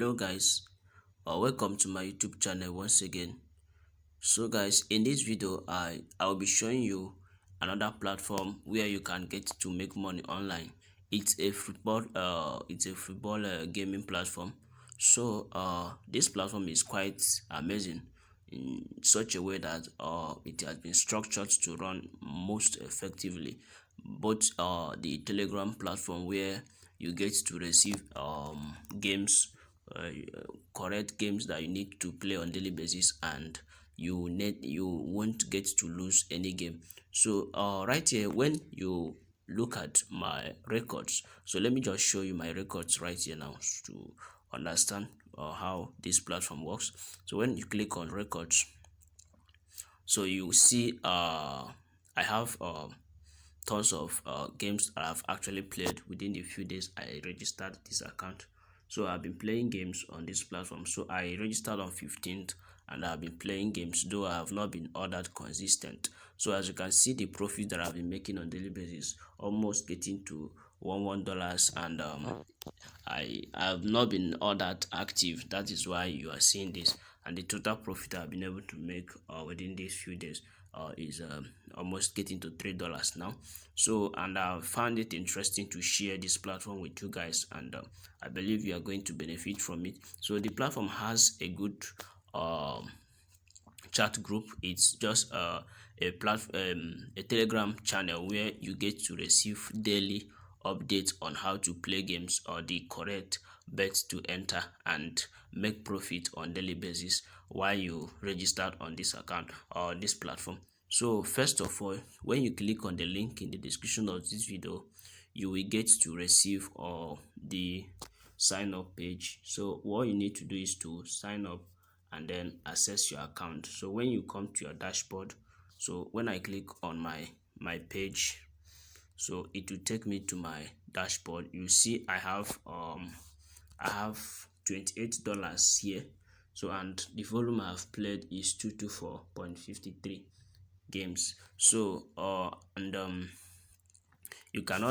Hello guys, welcome to my YouTube channel once again. So guys, in this video I'll be showing you another platform where you can get to make money online. It's a football gaming platform. So this platform is quite amazing in such a way that it has been structured to run most effectively. Both the Telegram platform where you get to receive games, correct games that you need to play on daily basis, and you won't get to lose any game. So right here, when you look at my records, so let me just show you my records right here now to understand how this platform works. So when you click on records, so you see I have tons of games I've actually played within the few days I registered this account. So I've been playing games on this platform. So I registered on 15th and I've been playing games, though I have not been all that consistent. So as you can see, the profit that I've been making on daily basis, almost getting to $1, and I have not been all that active. That is why you are seeing this, and the total profit I've been able to make within these few days is almost getting to $3 now. So, and I found it interesting to share this platform with you guys, and I believe you are going to benefit from it. So the platform has a good chat group. It's just a Telegram channel where you get to receive daily updates on how to play games or the correct bets to enter and make profit on daily basis while you registered on this account or this platform. So first of all, when you click on the link in the description of this video, you will get to receive the sign up page. So what you need to do is to sign up and then access your account. So when you come to your dashboard, so when I click on my page, so it will take me to my dashboard. You see I have $28 here. So, and the volume I've played is 224.53 games. So you can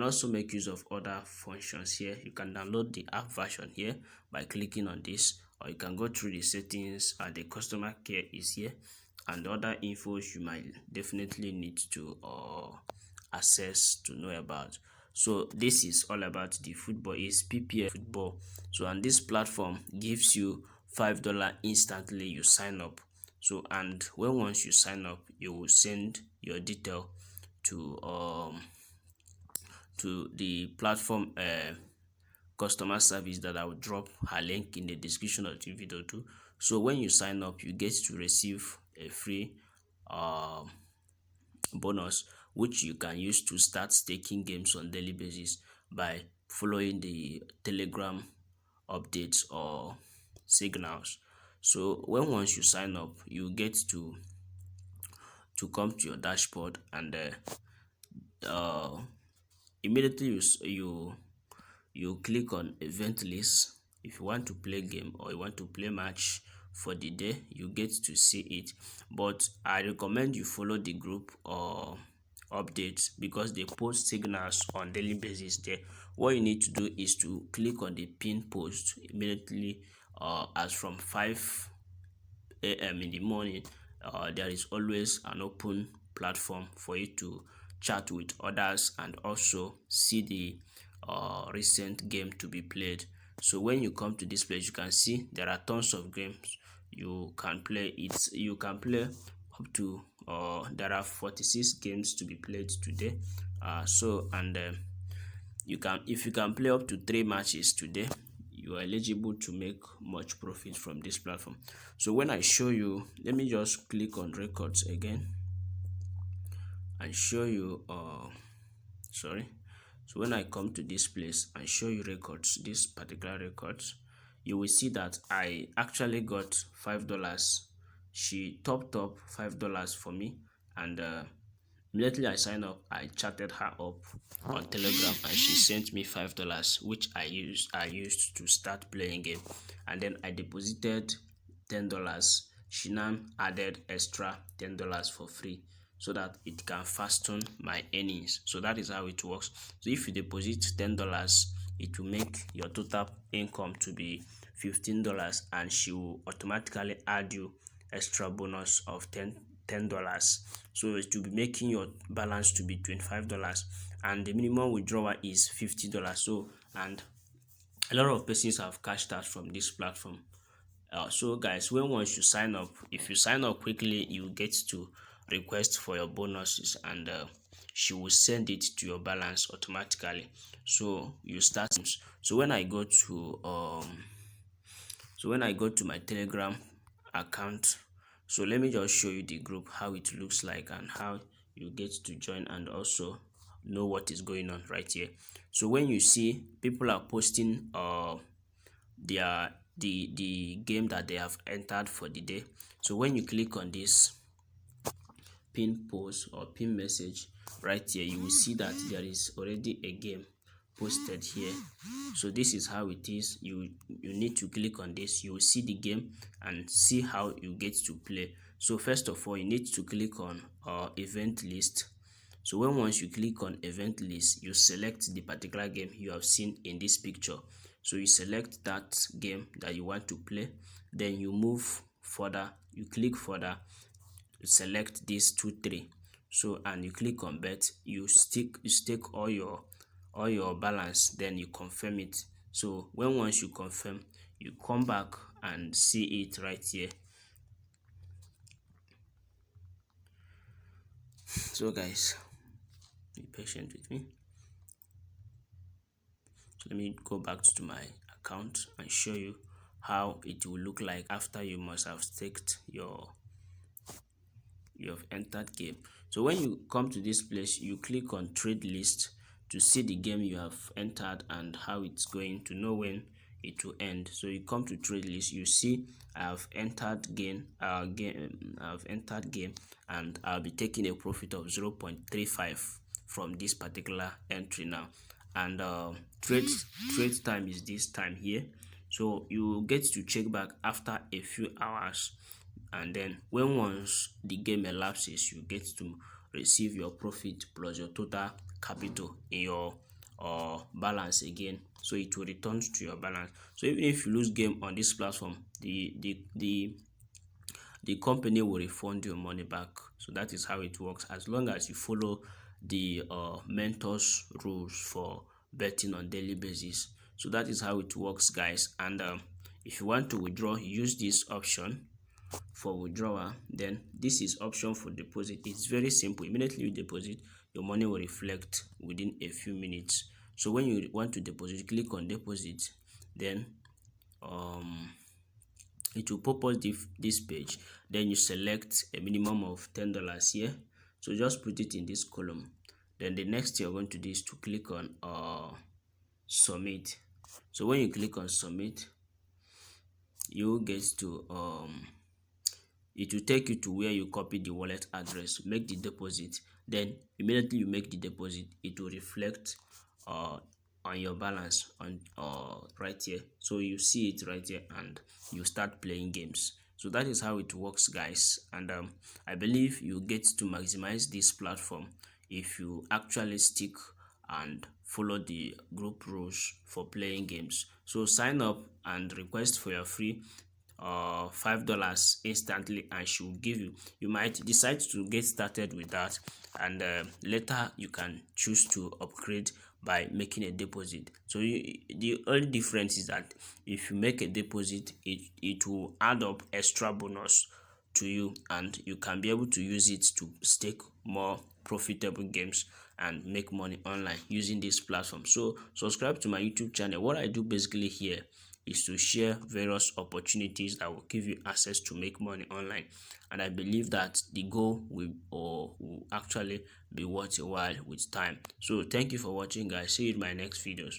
also make use of other functions here. You can download the app version here by clicking on this, or you can go through the settings, and the customer care is here, and other infos you might definitely need to access to know about. So this is all about the football. Is PPS football. So, and this platform gives you $5 instantly you sign up. So, and once you sign up, you will send your detail to the platform customer service that I will drop her link in the description of the video too. So when you sign up, you get to receive a free bonus which you can use to start staking games on daily basis by following the Telegram updates or signals. So once you sign up, you get to come to your dashboard, and immediately you click on event list. If you want to play game or you want to play match for the day, you get to see it. But I recommend you follow the group or updates because they post signals on daily basis there. What you need to do is to click on the pin post immediately as from 5 a.m. in the morning. There is always an open platform for you to chat with others and also see the recent game to be played. So when you come to this page, you can see there are tons of games you can play. You can play up to there are 46 games to be played today. So, and if you can play up to 3 matches today, you are eligible to make much profit from this platform. So when I show you, let me just click on records again and show you sorry. So when I come to this place and show you records, this particular records, you will see that I actually got $5. She topped up $5 for me, and immediately I signed up, I chatted her up on Telegram, and she sent me $5, which I used to start playing game, and then I deposited $10. She now added extra $10 for free, so that it can fasten my earnings. So that is how it works. So if you deposit $10, it will make your total income to be $15, and she will automatically add you extra bonus of $10. So it will be making your balance to be $25, and the minimum withdrawal is $50. So, and a lot of persons have cashed out from this platform. So guys, when once you sign up, if you sign up quickly, you get to request for your bonuses, and she will send it to your balance automatically. So you start. So when I go to my Telegram account, so let me just show you the group, how it looks like, and how you get to join, and also know what is going on right here. So when you see people are posting the game that they have entered for the day, so when you click on this pin post or pin message right here, you will see that there is already a game posted here. So this is how it is. You need to click on this. You will see the game and see how you get to play. So first of all, you need to click on event list. So when once you click on event list, you select the particular game you have seen in this picture. So you select that game that you want to play, then you move further, you click further, select this 2 3, so, and you click on bet. You stake all your balance, then you confirm it. So when once you confirm, you come back and see it right here. So guys, be patient with me. So let me go back to my account and show you how it will look like after you must have staked you have entered game. So when you come to this place, you click on trade list to see the game you have entered and how it's going, to know when it will end. So you come to trade list, you see I have entered game, and I'll be taking a profit of 0.35 from this particular entry now. And trade time is this time here. So you get to check back after a few hours, and then when once the game elapses, you get to receive your profit plus your total capital in your balance again. So it will return to your balance. So even if you lose game on this platform, the company will refund your money back. So that is how it works, as long as you follow the mentors rules for betting on daily basis. So that is how it works, guys. And if you want to withdraw, use this option for withdrawal. Then this is option for deposit. It's very simple. Immediately you deposit, your money will reflect within a few minutes. So when you want to deposit, click on deposit, then it will pop up this page. Then you select a minimum of $10 here. So just put it in this column. Then the next you're going to do is to click on submit. So when you click on submit, you get to it will take you to where you copy the wallet address, make the deposit. Then immediately you make the deposit, it will reflect on your balance on right here. So you see it right here, and you start playing games. So that is how it works, guys. And I believe you get to maximize this platform if you actually stick and follow the group rules for playing games. So sign up and request for your free $5 instantly, and she will give you. You might decide to get started with that, and later you can choose to upgrade by making a deposit. So the only difference is that if you make a deposit, it will add up extra bonus to you, and you can be able to use it to stake more profitable games and make money online using this platform. So subscribe to my YouTube channel. What I do basically here is to share various opportunities that will give you access to make money online, and I believe that the goal will actually be worth a while with time. So thank you for watching, guys. See you in my next videos.